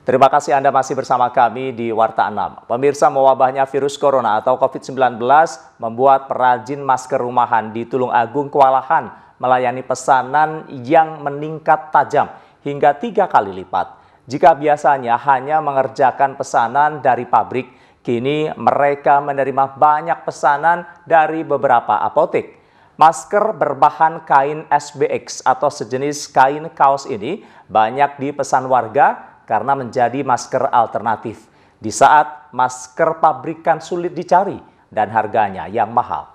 Terima kasih Anda masih bersama kami di Warta 6. Pemirsa, mewabahnya virus corona atau COVID-19 membuat perajin masker rumahan di Tulung Agung kewalahan melayani pesanan yang meningkat tajam hingga 3 kali lipat. Jika biasanya hanya mengerjakan pesanan dari pabrik, kini mereka menerima banyak pesanan dari beberapa apotek. Masker berbahan kain SBX atau sejenis kain kaos ini banyak dipesan warga karena menjadi masker alternatif di saat masker pabrikan sulit dicari dan harganya yang mahal.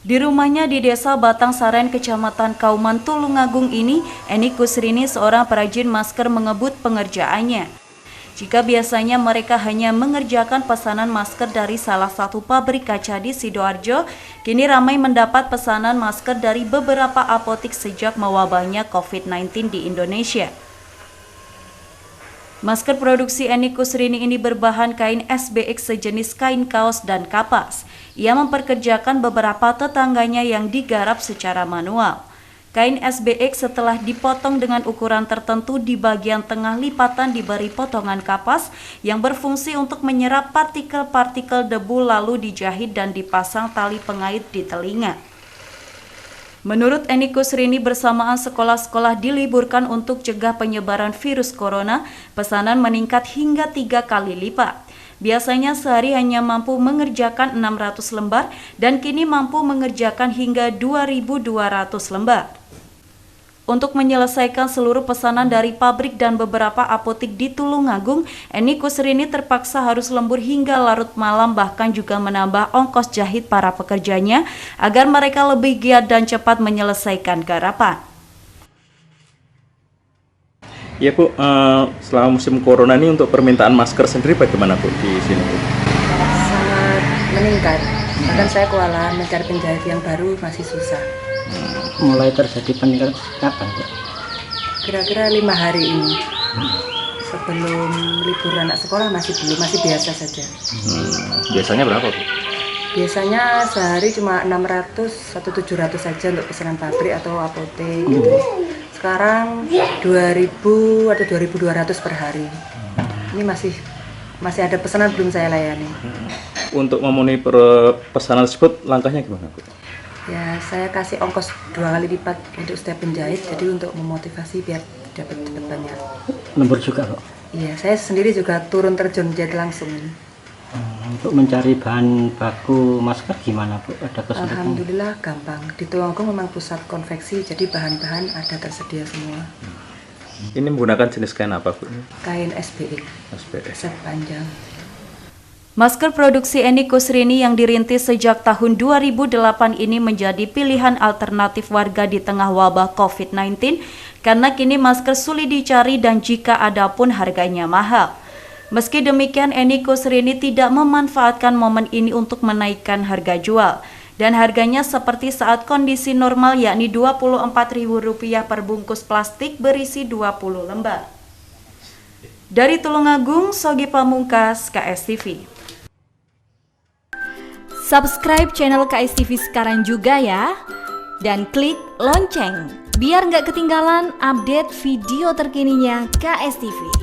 Di rumahnya di Desa Batang Saren, Kecamatan Kauman, Tulung Agung ini, Eni Kusrini, seorang perajin masker, mengebut pengerjaannya. Jika biasanya mereka hanya mengerjakan pesanan masker dari salah satu pabrik kaca di Sidoarjo, kini ramai mendapat pesanan masker dari beberapa apotik sejak mewabahnya COVID-19 di Indonesia. Masker produksi Eni Kusrini ini berbahan kain SBX sejenis kain kaos dan kapas. Ia memperkerjakan beberapa tetangganya yang digarap secara manual. Kain SBX setelah dipotong dengan ukuran tertentu di bagian tengah lipatan diberi potongan kapas yang berfungsi untuk menyerap partikel-partikel debu lalu dijahit dan dipasang tali pengait di telinga. Menurut Eni Kusrini, bersamaan sekolah-sekolah diliburkan untuk cegah penyebaran virus corona, pesanan meningkat hingga 3 kali lipat. Biasanya sehari hanya mampu mengerjakan 600 lembar dan kini mampu mengerjakan hingga 2.200 lembar. Untuk menyelesaikan seluruh pesanan dari pabrik dan beberapa apotik di Tulung Agung, Eni Kusrini terpaksa harus lembur hingga larut malam, bahkan juga menambah ongkos jahit para pekerjanya agar mereka lebih giat dan cepat menyelesaikan garapan. Ya Bu, selama musim corona ini untuk permintaan masker sendiri bagaimana Bu di sini Bu? Sangat meningkat, bahkan saya kewalahan mencari penjahit yang baru masih susah. Mulai terjadi peningkatan kapan Bu? Kira-kira 5 hari ini. Sebelum libur anak sekolah masih biasa saja. Biasanya berapa Bu? Biasanya sehari cuma 600 atau 700 saja untuk pesanan pabrik atau apotek gitu. Sekarang 2000 atau 2200 per hari. Ini masih ada pesanan belum saya layani. Untuk memenuhi pesanan tersebut langkahnya gimana Bu? Ya, saya kasih ongkos 2 kali lipat untuk setiap penjahit, jadi untuk memotivasi biar dapat banyak. Lembur juga Bu? Iya, saya sendiri juga turun terjun jahit langsung ini. Untuk mencari bahan baku masker gimana Bu? Ada kesulitan? Alhamdulillah gampang. Di Tulung Agung memang pusat konveksi, jadi bahan-bahan ada tersedia semua. Ini menggunakan jenis kain apa Bu? Kain SBX, set panjang. Masker produksi Eni Kusrini yang dirintis sejak tahun 2008 ini menjadi pilihan alternatif warga di tengah wabah COVID-19 karena kini masker sulit dicari dan jika ada pun harganya mahal. Meski demikian, Eni Kusrini tidak memanfaatkan momen ini untuk menaikkan harga jual dan harganya seperti saat kondisi normal, yakni Rp24.000 per bungkus plastik berisi 20 lembar. Dari Tulung Agung, Sogi Pamungkas, KSTV. Subscribe channel KSTV sekarang juga ya, dan klik lonceng biar nggak ketinggalan update video terkininya KSTV.